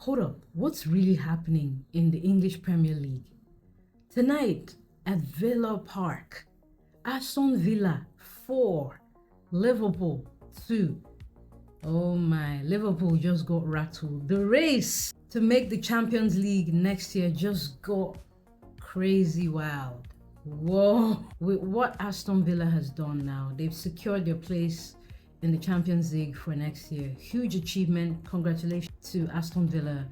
Hold up, what's really happening in the English Premier League? Tonight at Villa Park, Aston Villa 4, Liverpool 2. Oh my, Liverpool just got rattled. The race to make the Champions League next year just got crazy wild. Whoa, with what Aston Villa has done now, they've secured their place in the Champions League for next year. Huge achievement. Congratulations to Aston Villa.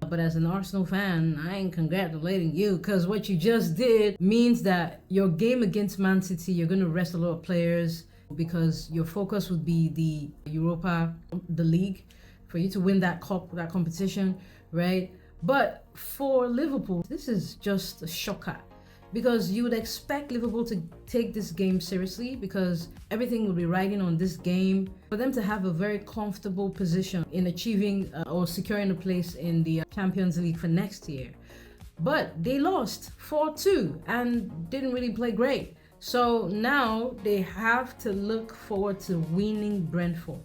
But as an Arsenal fan, I ain't congratulating you, because what you just did means that your game against Man City, you're going to rest a lot of players because your focus would be the Europa, the league, for you to win that cup, that competition, right? But for Liverpool, this is just a shocker, because you would expect Liverpool to take this game seriously, because everything would be riding on this game. For them to have a very comfortable position in achieving or securing a place in the Champions League for next year. But they lost 4-2 and didn't really play great. So now they have to look forward to winning Brentford.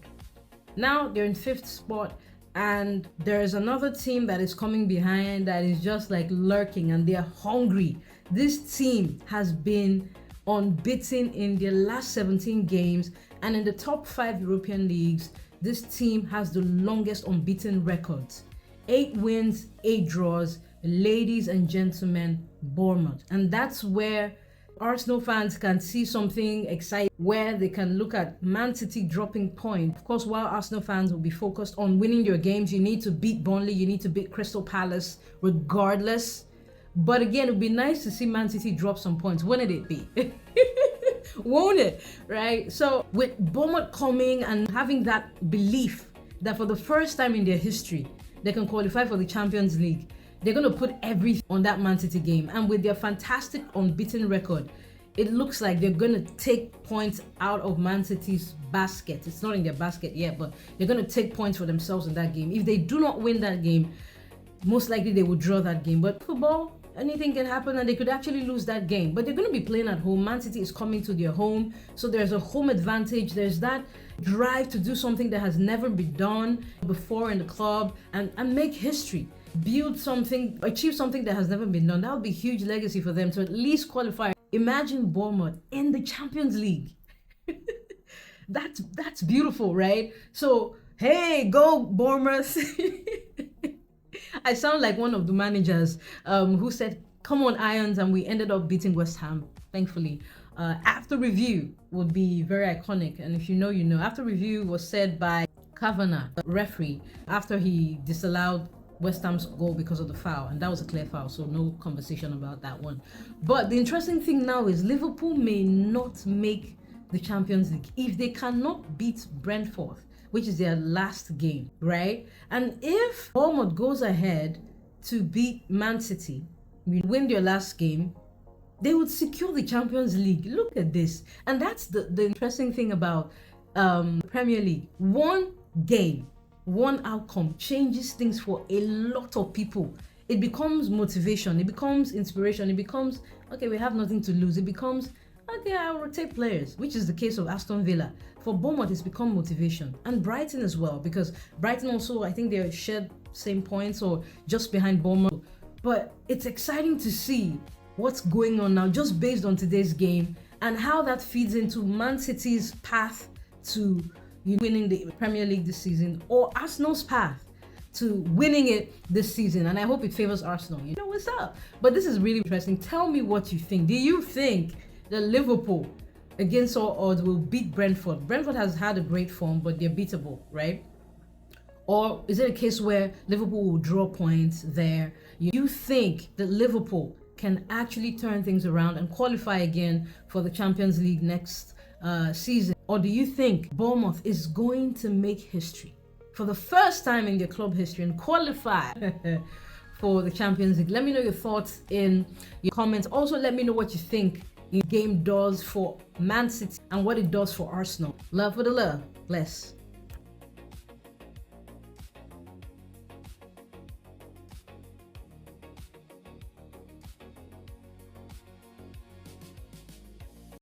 Now they're in 5th spot, and there's another team that is coming behind that is just like lurking, and they're hungry. This team has been unbeaten in their last 17 games, and in the top 5 European leagues, this team has the longest unbeaten records. 8 wins, 8 draws, ladies and gentlemen, Bournemouth. And that's where Arsenal fans can see something exciting, where they can look at Man City dropping points. Of course, while Arsenal fans will be focused on winning your games, you need to beat Burnley, you need to beat Crystal Palace regardless. But again, it would be nice to see Man City drop some points. Wouldn't it be? Won't it? Right? So with Bournemouth coming and having that belief that for the first time in their history, they can qualify for the Champions League, they're going to put everything on that Man City game. And with their fantastic unbeaten record, it looks like they're going to take points out of Man City's basket. It's not in their basket yet, but they're going to take points for themselves in that game. If they do not win that game, most likely they will draw that game. But football, anything can happen, and they could actually lose that game. But they're going to be playing at home. Man City is coming to their home, so there's a home advantage. There's that drive to do something that has never been done before in the club and make history. Build something, achieve something that has never been done. That would be a huge legacy for them to at least qualify. Imagine Bournemouth in the Champions League. That's beautiful, right? So, hey, go Bournemouth. I sound like one of the managers who said, come on Irons, and we ended up beating West Ham, thankfully. After review would be very iconic, and if you know, you know. After review was said by Kavanagh, the referee, after he disallowed West Ham's goal because of the foul, and that was a clear foul, so no conversation about that one. But the interesting thing now is Liverpool may not make the Champions League if they cannot beat Brentford, which is their last game, right? And if Bournemouth goes ahead to beat Man City, win their last game, they would secure the Champions League. Look at this. And that's the interesting thing about Premier League. One game, one outcome changes things for a lot of people. It becomes motivation, it becomes inspiration, it becomes, okay, we have nothing to lose. It becomes, okay, I'll rotate players, which is the case of Aston Villa. For Bournemouth, it's become motivation. And Brighton as well, because Brighton also, I think they shared same points or just behind Bournemouth. But it's exciting to see what's going on now, just based on today's game, and how that feeds into Man City's path to winning the Premier League this season, or Arsenal's path to winning it this season. And I hope it favors Arsenal. You know what's up? But this is really interesting. Tell me what you think. Do you think that Liverpool, against all odds, will beat Brentford? Brentford has had a great form, but they're beatable, right? Or is it a case where Liverpool will draw points there? You think that Liverpool can actually turn things around and qualify again for the Champions League next season? Or do you think Bournemouth is going to make history for the first time in their club history and qualify for the Champions League? Let me know your thoughts in your comments. Also, let me know what you think the game does for Man City and what it does for Arsenal. Love for the love. Bless.